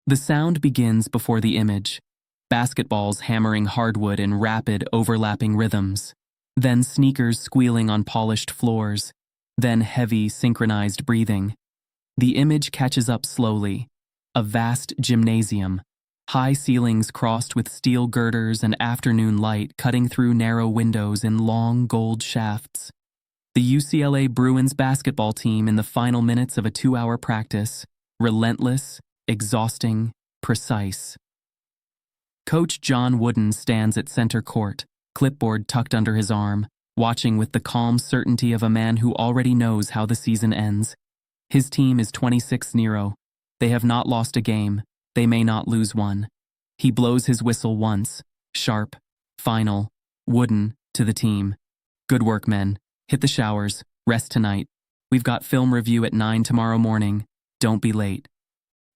The sound begins before the image, basketballs hammering hardwood in rapid, overlapping rhythms, then sneakers squealing on polished floors, then heavy, synchronized breathing. The image catches up slowly, a vast gymnasium, high ceilings crossed with steel girders and afternoon light cutting through narrow windows in long gold shafts. The UCLA Bruins basketball team in the final minutes of a 2-hour practice, relentless, exhausting, precise. Coach John Wooden stands at center court, clipboard tucked under his arm, watching with the calm certainty of a man who already knows how the season ends. His team is 26-0. They have not lost a game. They may not lose one. He blows his whistle once, sharp, final, Wooden, to the team. Good work, men. Hit the showers. Rest tonight. We've got film review at 9 tomorrow morning. Don't be late.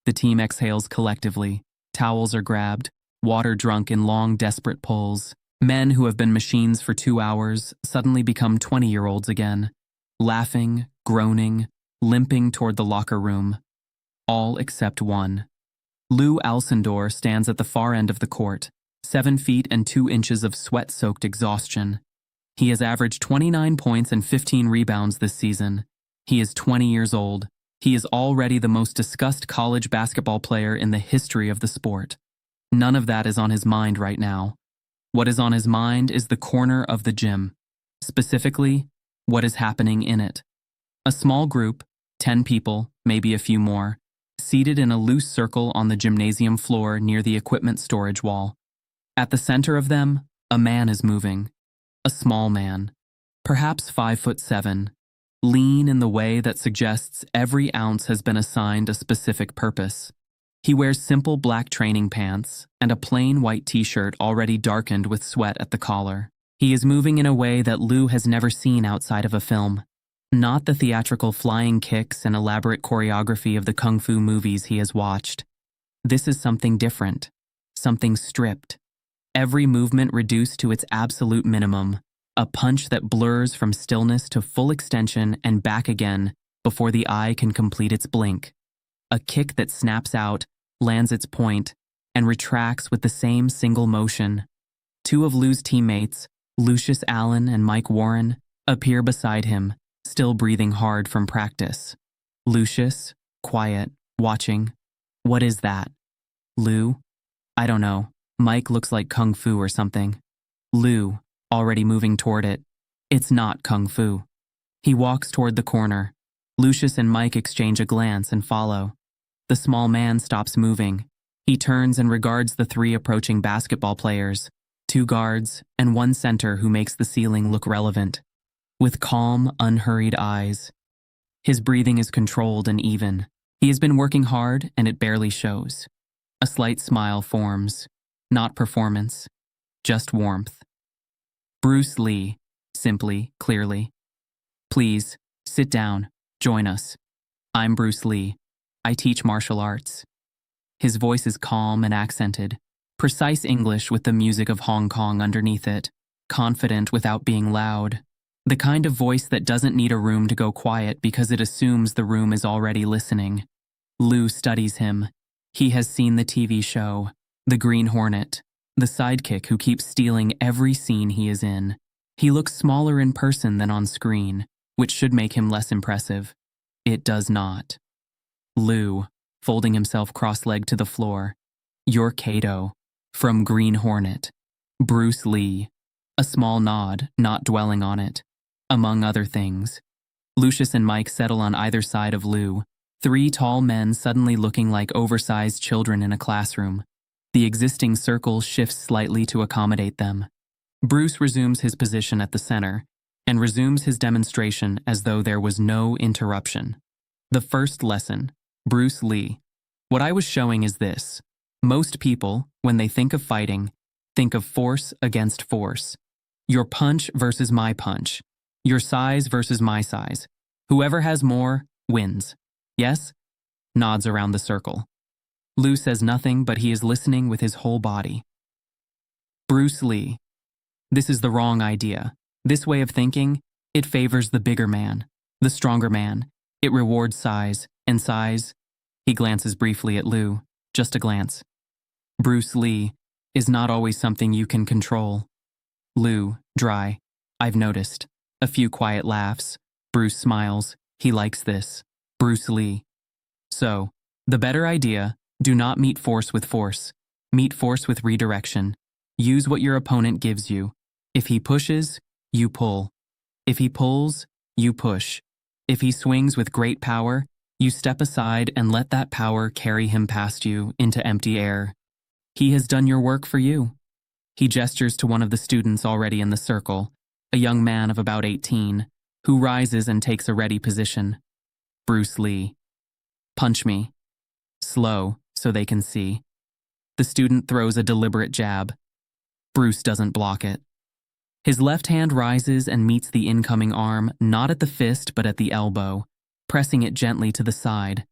The team exhales collectively. Towels are grabbed, water drunk in long, desperate pulls. Men who have been machines for 2 hours suddenly become 20-year-olds again, laughing, groaning, limping toward the locker room. All except one. Lou Alcindor stands at the far end of the court, 7 feet and 2 inches of sweat-soaked exhaustion. He has averaged 29 points and 15 rebounds this season. He is 20 years old. He is already the most discussed college basketball player in the history of the sport. None of that is on his mind right now. What is on his mind is the corner of the gym. Specifically, what is happening in it. A small group, 10 people, maybe a few more, seated in a loose circle on the gymnasium floor near the equipment storage wall. At the center of them, a man is moving. A small man, perhaps 5'7", lean in the way that suggests every ounce has been assigned a specific purpose. He wears simple black training pants and a plain white t-shirt already darkened with sweat at the collar. He is moving in a way that Lou has never seen outside of a film. Not the theatrical flying kicks and elaborate choreography of the kung fu movies he has watched. This is something different, something stripped. Every movement reduced to its absolute minimum, a punch that blurs from stillness to full extension and back again before the eye can complete its blink. A kick that snaps out, lands its point, and retracts with the same single motion. 2 of Lou's teammates, Lucius Allen and Mike Warren, appear beside him, still breathing hard from practice. Lucius, quiet, watching. What is that? Lou? I don't know. Mike looks like kung fu or something. Lou, already moving toward it. It's not kung fu. He walks toward the corner. Lucius and Mike exchange a glance and follow. The small man stops moving. He turns and regards the 3 approaching basketball players, 2 guards, and 1 center who makes the ceiling look relevant. With calm, unhurried eyes. His breathing is controlled and even. He has been working hard, and it barely shows. A slight smile forms. Not performance, just warmth. Bruce Lee, simply, clearly. Please, sit down, join us. I'm Bruce Lee. I teach martial arts. His voice is calm and accented, precise English with the music of Hong Kong underneath it, confident without being loud. The kind of voice that doesn't need a room to go quiet because it assumes the room is already listening. Lou studies him. He has seen the TV show, The Green Hornet, the sidekick who keeps stealing every scene he is in. He looks smaller in person than on screen, which should make him less impressive. It does not. Lou, folding himself cross-legged to the floor. You're Kato, from Green Hornet. Bruce Lee. A small nod, not dwelling on it. Among other things. Lucius and Mike settle on either side of Lou, 3 tall men suddenly looking like oversized children in a classroom. The existing circle shifts slightly to accommodate them. Bruce resumes his position at the center and resumes his demonstration as though there was no interruption. The first lesson, Bruce Lee. What I was showing is this. Most people, when they think of fighting, think of force against force. Your punch versus my punch. Your size versus my size. Whoever has more, wins. Yes? Nods around the circle. Lou says nothing, but he is listening with his whole body. Bruce Lee. This is the wrong idea. This way of thinking, it favors the bigger man, the stronger man. It rewards size, and size. He glances briefly at Lou. just a glance. BruceLee is not always something you can control. Lou, dry. I've noticed. A few quiet laughs. Bruce smiles. He likes this. BruceLee. So, the better idea, do not meet force with force. Meet force with redirection. Use what your opponent gives you. If he pushes, you pull. If he pulls, you push. If he swings with great power, you step aside and let that power carry him past you into empty air. He has done your work for you. He gestures to one of the students already in the circle, a young man of about 18, who rises and takes a ready position. BruceLee. Punch me. Slow, so they can see. The student throws a deliberate jab. Bruce doesn't block it. His left hand rises and meets the incoming arm, not at the fist but at the elbow, pressing it gently to the side,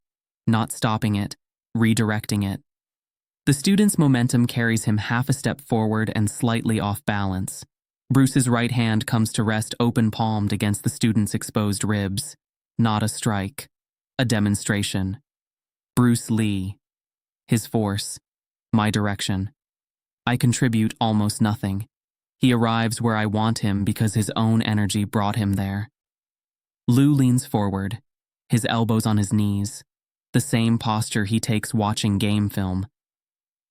not stopping it, redirecting it. The student's momentum carries him half a step forward and slightly off balance. Bruce's right hand comes to rest open-palmed against the student's exposed ribs. Not a strike, a demonstration. BruceLee. His force. My direction. I contribute almost nothing. He arrives where I want him because his own energy brought him there. Lou leans forward, his elbows on his knees, the same posture he takes watching game film.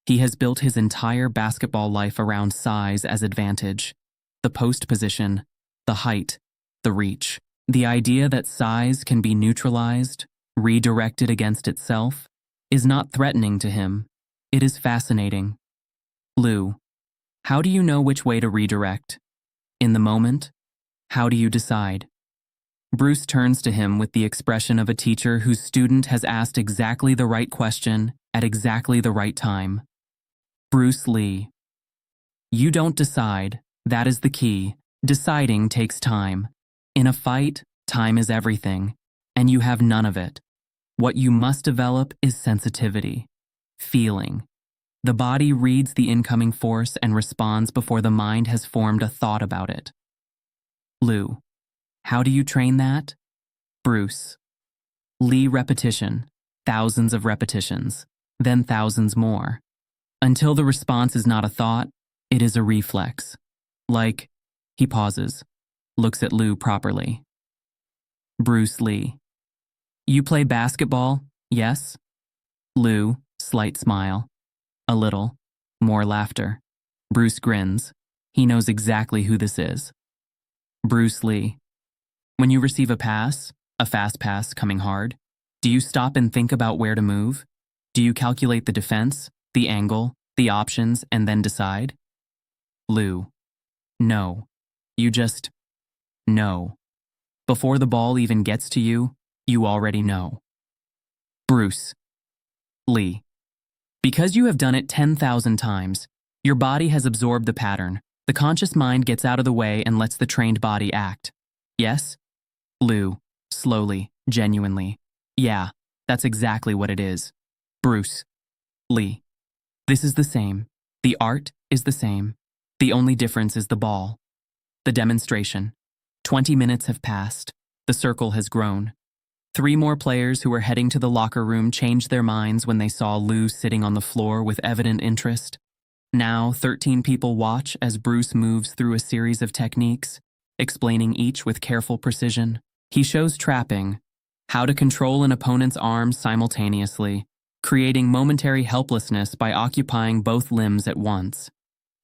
He has built his entire basketball life around size as advantage. The post position, the height, the reach. The idea that size can be neutralized, redirected against itself, is not threatening to him. It is fascinating. Lou. How do you know which way to redirect? In the moment? How do you decide? Bruce turns to him with the expression of a teacher whose student has asked exactly the right question at exactly the right time. BruceLee. You don't decide. That is the key. Deciding takes time. In a fight, time is everything, and you have none of it. What you must develop is sensitivity, feeling. The body reads the incoming force and responds before the mind has formed a thought about it. Lou. How do you train that? Bruce. Lee repetition. Thousands of repetitions. Then thousands more. Until the response is not a thought, it is a reflex. Like, he pauses, looks at Lou properly. BruceLee. You play basketball, yes? Lou, slight smile. A little. More laughter. Bruce grins. He knows exactly who this is. BruceLee. When you receive a pass, a fast pass coming hard, do you stop and think about where to move? Do you calculate the defense, the angle, the options, and then decide? Lou. No. You just know. Before the ball even gets to you, you already know. BruceLee. Because you have done it 10,000 times, your body has absorbed the pattern. The conscious mind gets out of the way and lets the trained body act. Yes? Lou, slowly, genuinely. Yeah, that's exactly what it is. BruceLee. This is the same. The art is the same. The only difference is the ball. The demonstration. 20 minutes have passed. The circle has grown. 3 more players who were heading to the locker room changed their minds when they saw Lou sitting on the floor with evident interest. Now, 13 people watch as Bruce moves through a series of techniques, explaining each with careful precision. He shows trapping, how to control an opponent's arms simultaneously, creating momentary helplessness by occupying both limbs at once.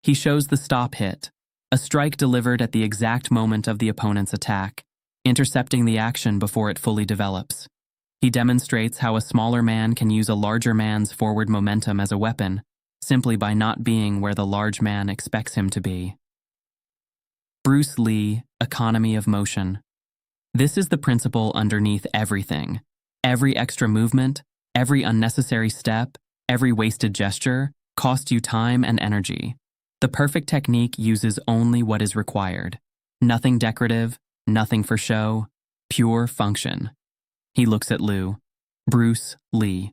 He shows the stop hit, a strike delivered at the exact moment of the opponent's attack, intercepting the action before it fully develops. He demonstrates how a smaller man can use a larger man's forward momentum as a weapon, simply by not being where the large man expects him to be. BruceLee, economy of motion. This is the principle underneath everything. Every extra movement, every unnecessary step, every wasted gesture costs you time and energy. The perfect technique uses only what is required. Nothing decorative, nothing for show, pure function. He looks at Lou. BruceLee.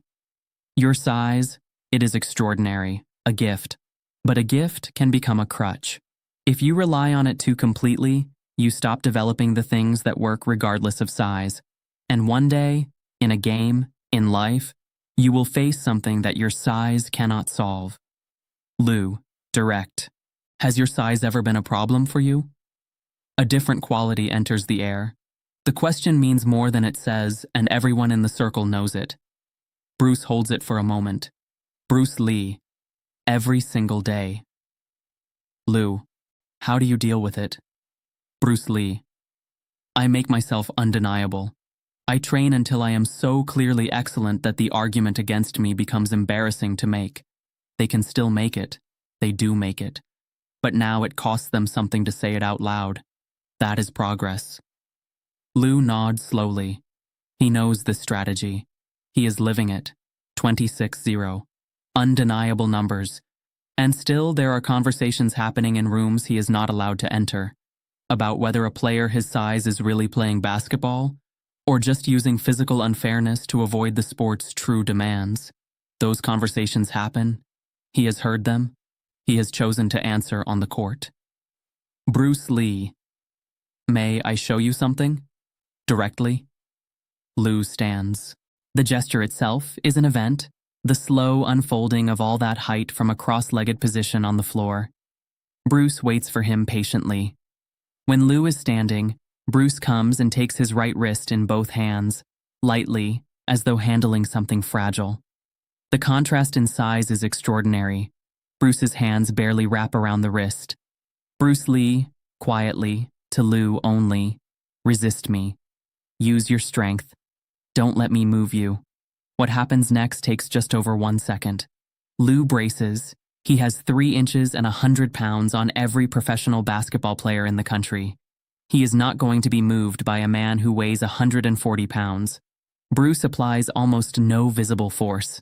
Your size, it is extraordinary, a gift. But a gift can become a crutch. If you rely on it too completely, you stop developing the things that work regardless of size. And one day, in a game, in life, You will face something that your size cannot solve. Lou, direct. Has your size ever been a problem for you? A different quality enters the air. The question means more than it says, and everyone in the circle knows it. Bruce holds it for a moment. BruceLee. Every single day. Lou, how do you deal with it? BruceLee. I make myself undeniable. I train until I am so clearly excellent that the argument against me becomes embarrassing to make. They can still make it. They do make it. But now it costs them something to say it out loud. That is progress. Lou nods slowly. He knows this strategy. He is living it. 26-0. Undeniable numbers. And still there are conversations happening in rooms he is not allowed to enter. About whether a player his size is really playing basketball, or just using physical unfairness to avoid the sport's true demands. Those conversations happen. He has heard them. He has chosen to answer on the court. BruceLee. May I show you something? Directly. Lou stands. The gesture itself is an event, the slow unfolding of all that height from a cross-legged position on the floor. Bruce waits for him patiently. When Lou is standing, Bruce comes and takes his right wrist in both hands, lightly, as though handling something fragile. The contrast in size is extraordinary. Bruce's hands barely wrap around the wrist. BruceLee, quietly, to Lou only, resist me. Use your strength. Don't let me move you. What happens next takes just over 1 second. Lou braces. He has 3 inches and 100 pounds on every professional basketball player in the country. He is not going to be moved by a man who weighs 140 pounds. Bruce applies almost no visible force.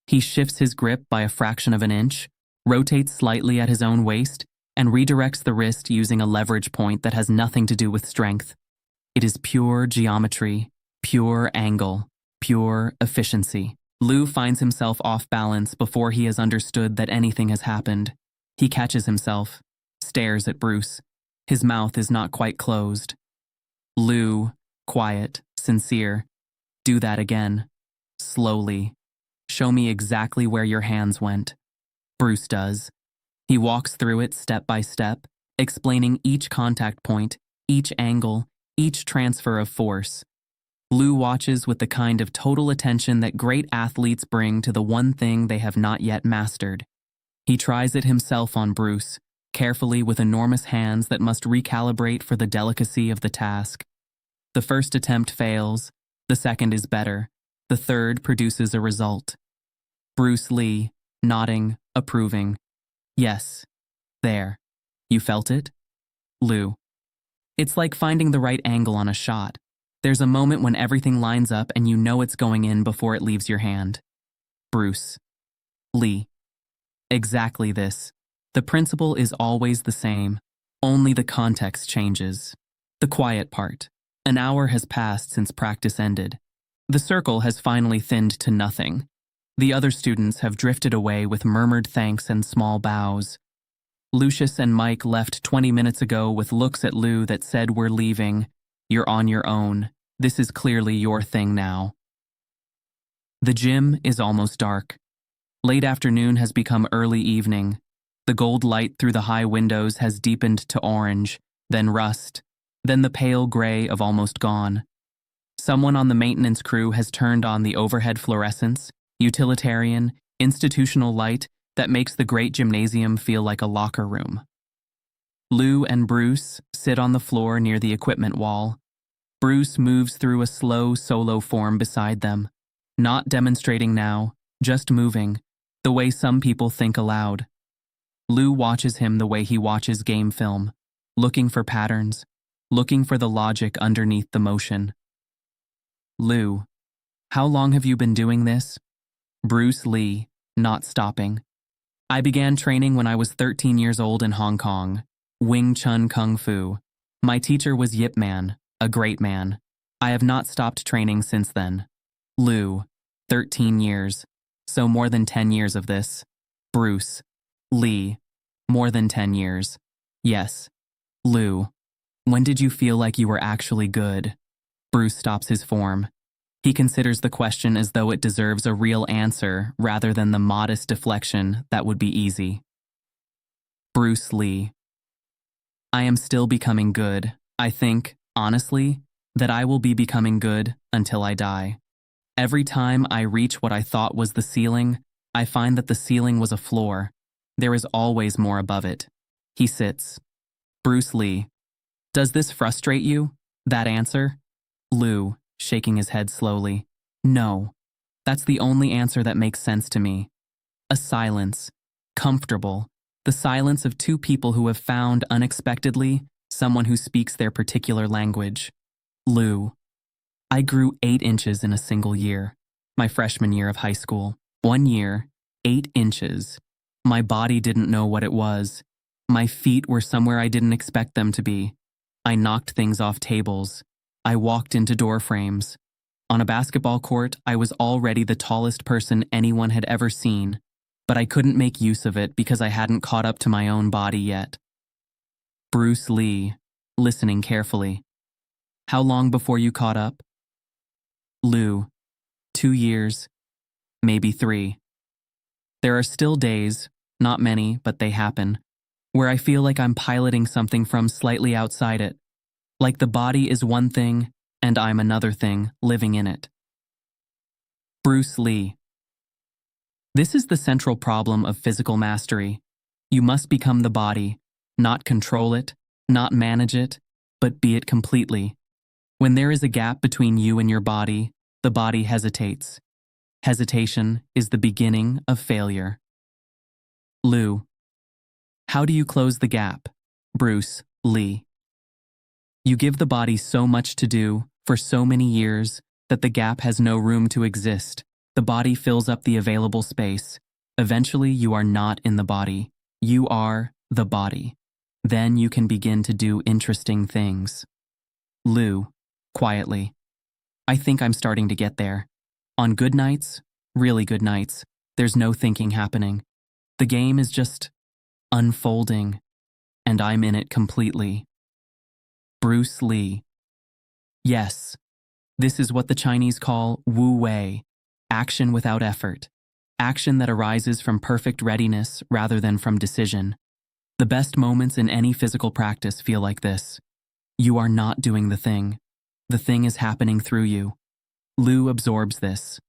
He shifts his grip by a fraction of an inch, rotates slightly at his own waist, and redirects the wrist using a leverage point that has nothing to do with strength. It is pure geometry, pure angle, pure efficiency. Lou finds himself off balance before he has understood that anything has happened. He catches himself, stares at Bruce. His mouth is not quite closed. Lou, quiet, sincere. Do that again. Slowly. Show me exactly where your hands went. Bruce does. He walks through it step by step, explaining each contact point, each angle, each transfer of force. Lou watches with the kind of total attention that great athletes bring to the one thing they have not yet mastered. He tries it himself on Bruce, carefully with enormous hands that must recalibrate for the delicacy of the task. The first attempt fails, the second is better, the third produces a result. BruceLee, nodding, approving. Yes. There. You felt it? Lou. It's like finding the right angle on a shot. There's a moment when everything lines up and you know it's going in before it leaves your hand. Bruce. Lee. Exactly this. The principle is always the same, only the context changes. The quiet part. An hour has passed since practice ended. The circle has finally thinned to nothing. The other students have drifted away with murmured thanks and small bows. Lucius and Mike left 20 minutes ago with looks at Lou that said, "We're leaving. You're on your own. This is clearly your thing now." The gym is almost dark. Late afternoon has become early evening. The gold light through the high windows has deepened to orange, then rust, then the pale gray of almost gone. Someone on the maintenance crew has turned on the overhead fluorescence, utilitarian, institutional light that makes the great gymnasium feel like a locker room. Lou and Bruce sit on the floor near the equipment wall. Bruce moves through a slow solo form beside them, not demonstrating now, just moving, the way some people think aloud. Lou watches him the way he watches game film, looking for patterns, looking for the logic underneath the motion. Lou, how long have you been doing this? BruceLee, not stopping. I began training when I was 13 years old in Hong Kong. Wing Chun Kung Fu. My teacher was Yip Man, a great man. I have not stopped training since then. Lou, 13 years. So more than 10 years of this. Bruce. Lee, more than 10 years. Yes. Lou, when did you feel like you were actually good? Bruce stops his form. He considers the question as though it deserves a real answer rather than the modest deflection that would be easy. Bruce Lee. I am still becoming good. I think, honestly, that I will be becoming good until I die. Every time I reach what I thought was the ceiling, I find that the ceiling was a floor. There is always more above it. He sits. Bruce Lee. Does this frustrate you? That answer? Lou, shaking his head slowly. No. That's the only answer that makes sense to me. A silence. Comfortable. The silence of two people who have found, unexpectedly, someone who speaks their particular language. Lou. I grew 8 inches in a single year. My freshman year of high school. 1 year, 8 inches. My body didn't know what it was. My feet were somewhere I didn't expect them to be. I knocked things off tables. I walked into door frames. On a basketball court, I was already the tallest person anyone had ever seen, but I couldn't make use of it because I hadn't caught up to my own body yet. Bruce Lee, listening carefully. How long before you caught up? Lou, 2 years, maybe 3. There are still days, not many, but they happen, where I feel like I'm piloting something from slightly outside it, like the body is one thing and I'm another thing living in it. Bruce Lee. This is the central problem of physical mastery. You must become the body, not control it, not manage it, but be it completely. When there is a gap between you and your body, the body hesitates. Hesitation is the beginning of failure. Lou. How do you close the gap? Bruce Lee. You give the body so much to do for so many years that the gap has no room to exist. The body fills up the available space. Eventually, you are not in the body. You are the body. Then you can begin to do interesting things. Lou, quietly. I think I'm starting to get there. On good nights, really good nights, there's no thinking happening. The game is just unfolding, and I'm in it completely. Bruce Lee. Yes, this is what the Chinese call Wu Wei, action without effort, action that arises from perfect readiness rather than from decision. The best moments in any physical practice feel like this. You are not doing the thing. The thing is happening through you. Lou absorbs this.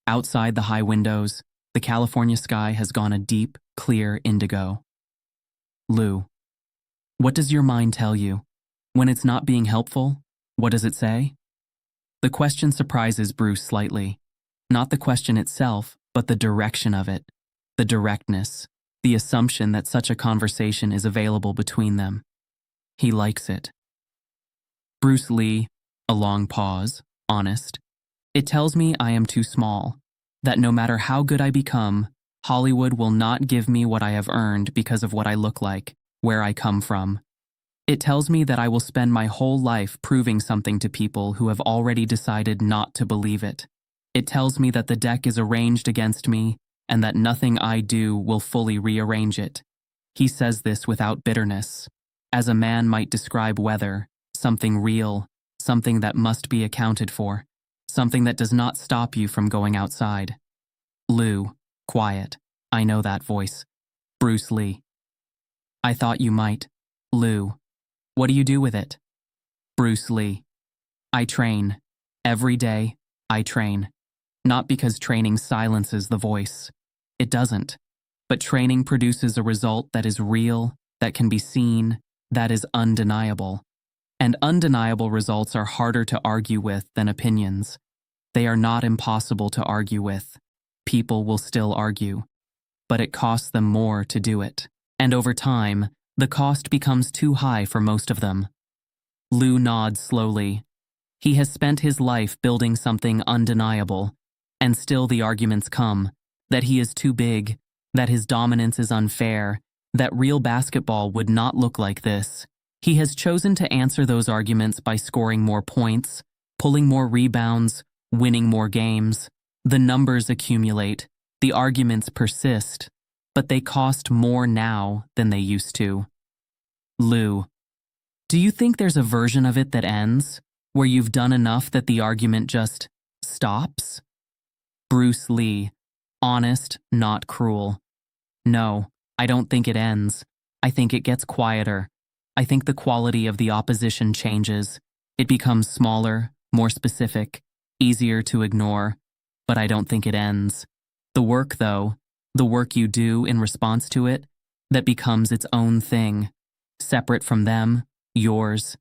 Outside the high windows, the California sky has gone a deep, clear indigo. Lou. What does your mind tell you? When it's not being helpful, what does it say? The question surprises Bruce slightly. Not the question itself, but the direction of it. The directness. The assumption that such a conversation is available between them. He likes it. Bruce Lee, a long pause, honest. It tells me I am too small, that no matter how good I become, Hollywood will not give me what I have earned because of what I look like, where I come from. It tells me that I will spend my whole life proving something to people who have already decided not to believe it. It tells me that the deck is arranged against me and that nothing I do will fully rearrange it. He says this without bitterness, as a man might describe weather, something real, something that must be accounted for, something that does not stop you from going outside. Lou, quiet. I know that voice. Bruce Lee. I thought you might. Lou. What do you do with it? Bruce Lee. I train. Every day, I train. Not because training silences the voice. It doesn't. But training produces a result that is real, that can be seen, that is undeniable. And undeniable results are harder to argue with than opinions. They are not impossible to argue with. People will still argue. But it costs them more to do it. And over time, the cost becomes too high for most of them. Lou nods slowly. He has spent his life building something undeniable, and still the arguments come, that he is too big, that his dominance is unfair, that real basketball would not look like this. He has chosen to answer those arguments by scoring more points, pulling more rebounds, winning more games. The numbers accumulate, the arguments persist, but they cost more now than they used to. Lou, do you think there's a version of it that ends, where you've done enough that the argument just stops? Bruce Lee. Honest, not cruel. No, I don't think it ends. I think it gets quieter. I think the quality of the opposition changes. It becomes smaller, more specific, easier to ignore, but I don't think it ends. The work, though, the work you do in response to it, that becomes its own thing, separate from them, yours,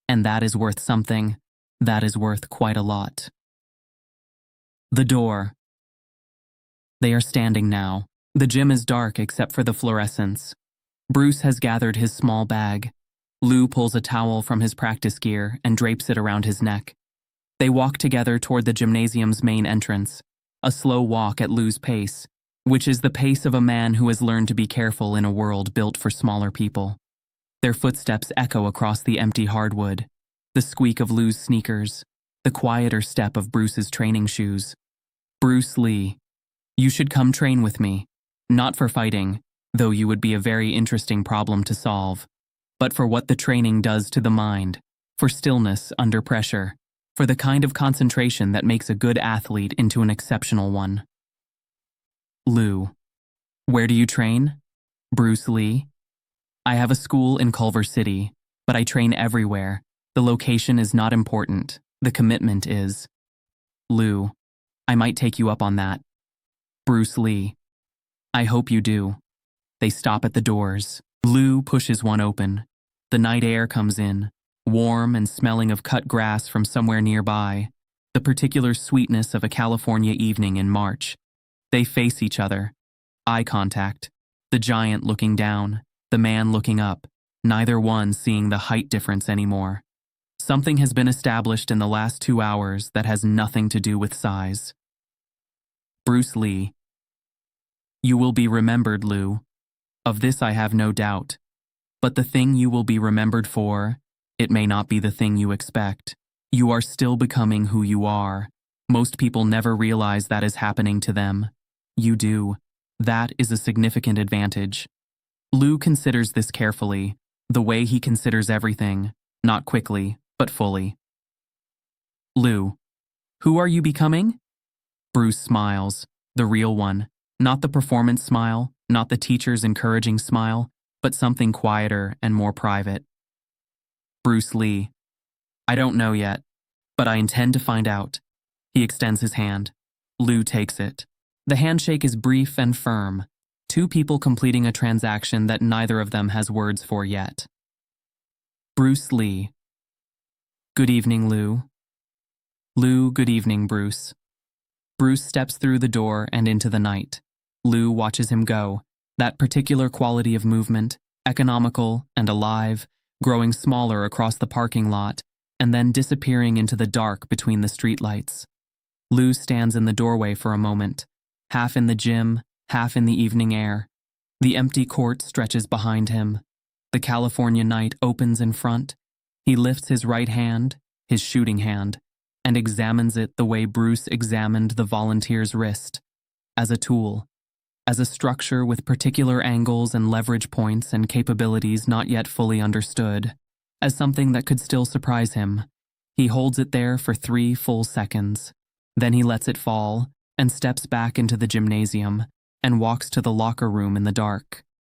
and that is worth something. That is worth quite a lot. The door. They are standing now. The gym is dark except for the fluorescents. Bruce has gathered his small bag. Lou pulls a towel from his practice gear and drapes it around his neck. They walk together toward the gymnasium's main entrance, a slow walk at Lou's pace, which is the pace of a man who has learned to be careful in a world built for smaller people. Their footsteps echo across the empty hardwood, the squeak of Lou's sneakers, the quieter step of Bruce's training shoes. Bruce Lee. You should come train with me, not for fighting, though you would be a very interesting problem to solve, but for what the training does to the mind, for stillness under pressure, for the kind of concentration that makes a good athlete into an exceptional one. Lou. Where do you train? Bruce Lee. I have a school in Culver City, but I train everywhere. The location is not important. The commitment is. Lou. I might take you up on that. Bruce Lee. I hope you do. They stop at the doors. Lou pushes one open. The night air comes in, warm and smelling of cut grass from somewhere nearby, the particular sweetness of a California evening in March. They face each other. Eye contact. The giant looking down, the man looking up, neither one seeing the height difference anymore. Something has been established in the last 2 hours that has nothing to do with size. Bruce Lee. You will be remembered, Lou. Of this I have no doubt. But the thing you will be remembered for, it may not be the thing you expect. You are still becoming who you are. Most people never realize that is happening to them. You do. That is a significant advantage. Lou considers this carefully, the way he considers everything, not quickly, but fully. Lou. Who are you becoming? Bruce smiles, the real one, not the performance smile, not the teacher's encouraging smile, but something quieter and more private. Bruce Lee. I don't know yet, but I intend to find out. He extends his hand. Lou takes it. The handshake is brief and firm, two people completing a transaction that neither of them has words for yet. Bruce Lee. Good evening, Lou. Lou, good evening, Bruce. Bruce steps through the door and into the night. Lou watches him go, that particular quality of movement, economical and alive, growing smaller across the parking lot, and then disappearing into the dark between the streetlights. Lou stands in the doorway for a moment, half in the gym, half in the evening air. The empty court stretches behind him. The California night opens in front. He lifts his right hand, his shooting hand, and examines it the way Bruce examined the volunteer's wrist, as a tool, as a structure with particular angles and leverage points and capabilities not yet fully understood, as something that could still surprise him. He holds it there for 3 full seconds. Then he lets it fall and steps back into the gymnasium and walks to the locker room in the dark.